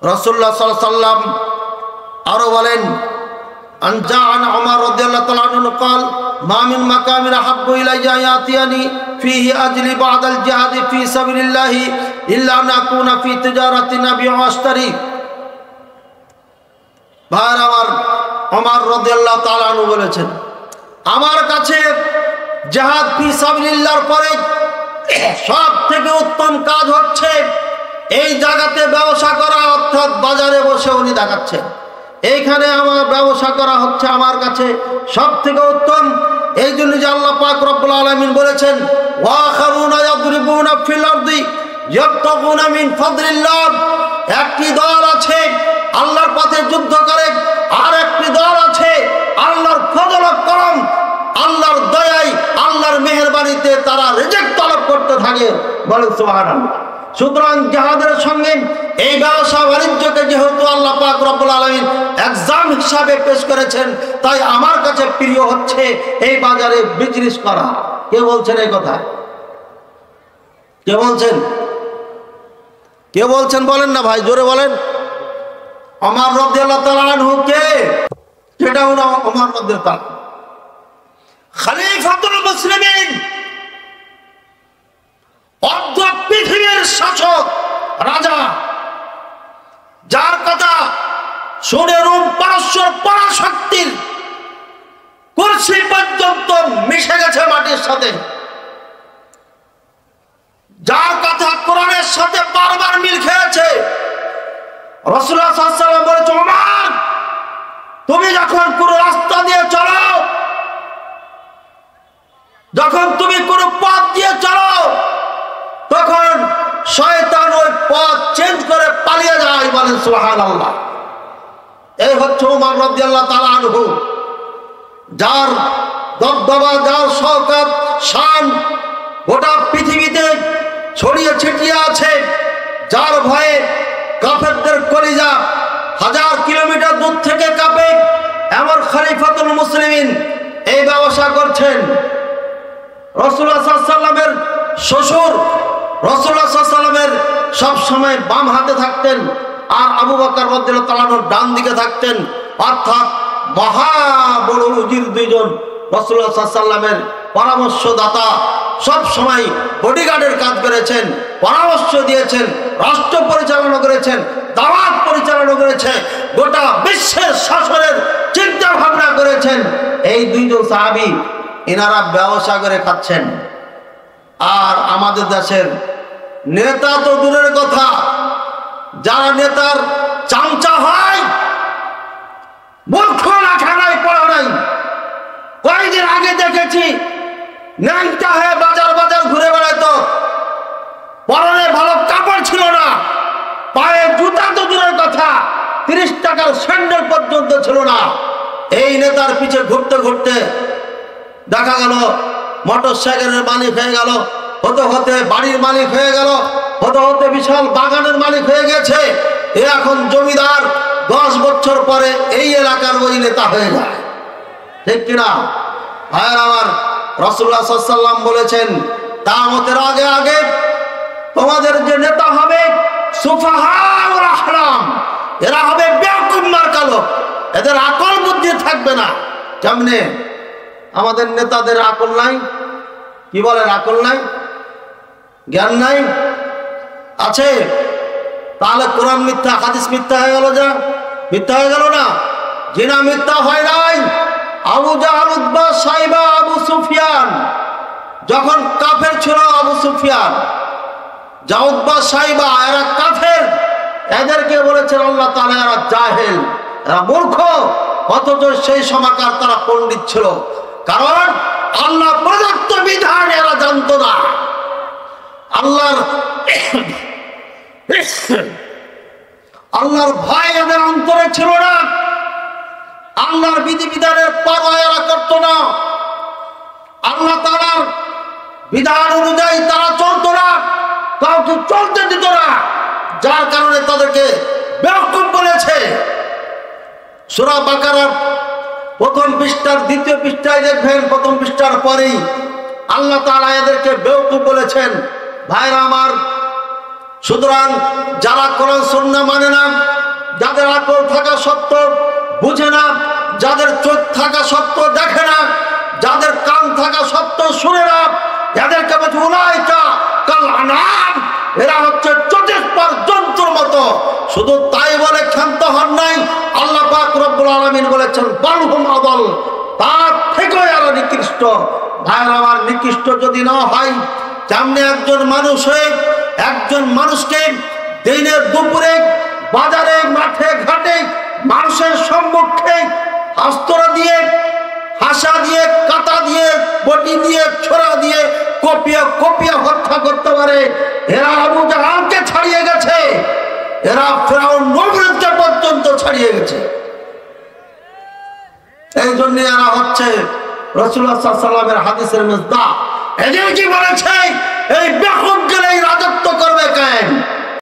রাসূলুল্লাহ সাল্লাল্লাহু আলাইহি ওয়াসাল্লাম আরো বলেন আন উমর রাদিয়াল্লাহু তাআলা আনহু قال ما من مقام احب الي ياتيني فيه اجلي بعد الجهاد في سبيل الله الا ان اكون في تجاره نبي واشتري ভাইরা আমার ওমর রাদিয়াল্লাহু তাআলা আনহু বলেছেন আমার কাছে জিহাদ ফি সাবিলিল্লাহর পরে সবথেকে উত্তম কাজ হচ্ছে এই জায়গাতে ব্যবসা করা, অর্থাৎ বাজারে বসে উনি দেখাচ্ছেন এইখানে আমার ব্যবসা করা হচ্ছে আমার কাছে সবথেকে উত্তম। এই জন্য যে আল্লাহ পাক রব্বুল আলামিন বলেছেন ওয়া খারুনা ইয়াদরিবুনা ফিল আরদি ইয়াবতাগুনা মিন ফাদলিল্লাহ, একটি দল আছে আল্লাহর পথে যুদ্ধ করে, আর একটি দল আছে আল্লাহর ফজল ও করম, আল্লাহর দয়ায় আল্লাহর মেহেরবানিতে তারা রিজিক তলব করতে থাকে। বলেন সুবহানাল্লাহ। সুতরাং জিহাদের সঙ্গে এই ব্যবসা বাণিজ্যকে যেহেতু আল্লাহ পাক রব্বুল আলামিন এক্সাম হিসাবে পেশ করেছেন, তাই আমার কাছে প্রিয় হচ্ছে এই বাজারে বিজনেস করা। কে বলছেন এই কথা? কে বলছেন? কে বলছেন বলেন না ভাই, জোরে বলেন। ওমর রাদিয়াল্লাহু তাআলা আনহু কে? সেটা হলো ওমর রাদিয়াল্লাহু তাআলা খলিফাতুল মুসলিমিন, অর্ধ পৃথিবীর শাসক রাজা, যার কথা শুনে রোম পারস্যের পরাশক্তির কুরসি পর্যন্ত মিশে গেছে মাটির সাথে, যার কথা কোরআনের সাথে বারবার মিল খেয়েছে। রাসূলুল্লাহ সাল্লাল্লাহু আলাইহি ওয়াসাল্লাম বলেছে ওমর, তুমি যখন কোন রাস্তা দিয়ে চলো, যখন তুমি কোন পথ দিয়ে চলো, তখন শয়তান ওই পথ চেঞ্জ করে পালিয়ে যায়। বলেন সুবহানাল্লাহ। এই হচ্ছে ওমর রাদিয়াল্লাহু তাআলা আনহু, যার দবদবা, যার শওকত, শান গোটা পৃথিবীতে ছড়িয়ে ছিটিয়ে আছে, যার ভয়ে কাফেরদের কলিজা 1000 কিলোমিটার দূর থেকে কাঁপে, এমন খলিফাতুল মুসলিমিন এই ব্যবসা করছেন। রাসূলুল্লাহ সাল্লাল্লাহু আলাইহি ওয়াসাল্লামের শ্বশুর রাসূলুল্লাহ সাল্লাল্লাহু আলাইহি ওয়াসাল্লামের সব সময় বাম হাতে থাকতেন, আর আবু বকর রাদিয়াল্লাহু তাআলা আনহু ডান দিকে থাকতেন, অর্থাৎ মহা বড় উজির দুইজন রাসূলুল্লাহ সাল্লাল্লাহু আলাইহি ওয়াসাল্লামের পরামর্শদাতা, সব সময় বডিগার্ডের কাজ করেছেন, পরামর্শ দিয়েছেন, রাষ্ট্র পরিচালনা করেছেন, দাওয়াত পরিচালনা করেছে, গোটা বিশ্বের শাসনের চিন্তা ভাবনা করেছেন। এই দুইজন সাহাবী এনারা ব্যবসা করে খাচ্ছেন। আর আমাদের দেশের নেতা তো দূরের কথা, যারা নেতার চামচা হয়, মূর্খ লেখা নাই, পড়া নাই। কয়েকদিন আগে দেখেছি ন্যাংটা হয়ে বাজার বাজার ঘুরে বেড়াইতো, পরনে ভালো কাপড় ছিল না, পায়ে জুতা তো দূরের কথা, 30 টাকার স্যান্ডেল পর্যন্ত ছিল না। এই নেতার পিছে ঘুরতে ঘুরতে দেখা গেল মোটর সাইকেলের মালিক হয়ে গেল, হতে হতে বাড়ির মালিক হয়ে গেল, হতে হতে বিশাল বাগানের মালিক হয়ে গেছে। এ এখন জমিদার, 10 বছর পরে এই এলাকার ওই নেতা হয়ে যায়। ঠিক কিনা ভাইয়ের আমার? রাসূলুল্লাহ সাল্লাল্লাহু আলাইহি ওয়াসাল্লাম বলেছেন কিয়ামতের আগে আগে তোমাদের যে নেতা হবে সুফাহাউল আহলাম, এরা হবে বেয়াকুব মার্কা লোক, এদের আকল বুদ্ধি থাকবে না। কেমনে? আমাদের নেতাদের আকল নাই, কি বলেন? আকল নাই, জ্ঞান নাই, আছে? তাহলে কোরআন মিথ্যা, হাদিস মিথ্যা হয়ে গেল, যা মিথ্যা হয়ে গেল না? জিনা মিথ্যা হয় নাই। আবু জাহল, উতবা, সাইবা, আবু সুফিয়ান যখন কাফের ছিল, আবু সুফিয়ান, উতবা, সাইবা এরা কাফের, এদেরকে বলেছেন আল্লাহ তাআলা এরা জাহেল, এরা মূর্খ। অথচ সেই সময়কার তারা পণ্ডিত ছিল, কারণ আল্লাহ প্রদত্ত বিধান এরা জানতো না। আল্লাহর ভয় এদের অন্তরে ছিল না, আল্লাহর বিধিবিধানের পরোয়া এরা করতো না, আল্লাহ তাআলার বিধান অনুযায়ী তারা চলতো না, কাউকে চলতে দিত না, যার কারণে তাদেরকে বেয়াকুব বলেছে। সূরা বাকারার প্রথম পৃষ্ঠার 2য় পৃষ্ঠায় দেখবেন, প্রথম পৃষ্ঠার পরেই আল্লাহ তাআলা এদেরকে বেয়াকুব বলেছেন। ভাইরা আমার, সুতরাং যারা কোরআন সুন্নাহ মানে না, শুনে না, যাদেরকে বলছে উলাইকা কাল আনাম, এরা হচ্ছে চতুষ্পদ জন্তুর মতো। শুধু তাই বলে ক্ষান্ত হন নাই, আল্লাহ পাক রব্বুল আলামিন বলেছেন বালহুম আদল, তার থেকেও আরো নিকৃষ্ট। ভাইয়ের আমার, নিকৃষ্ট যদি না হয়, যেমনি একজন মানুষ হয়ে একজন মানুষকে দিনের দুপুরে বাজারে মাঠে ঘাটে মানুষের সম্মুখে অস্ত্র দিয়ে, হাসা দিয়ে, কাঁটা দিয়ে, বটি দিয়ে, ছোড়া দিয়ে কপিয়া কপিয়া হত্যা করতে পারে, এরা আবু জাহালকে ছাড়িয়ে গেছে, এরা ফিরআউন নমরুদকে পর্যন্ত ছাড়িয়ে গেছে। এই জন্য এরা হচ্ছে রাসূলুল্লাহ সাল্লাল্লাহু আলাইহি ওয়াসাল্লামের হাদিসের মিসদাক। এদের কি বলেছে, এই বেখুদ গেলে রাজত্ব করবে কেন?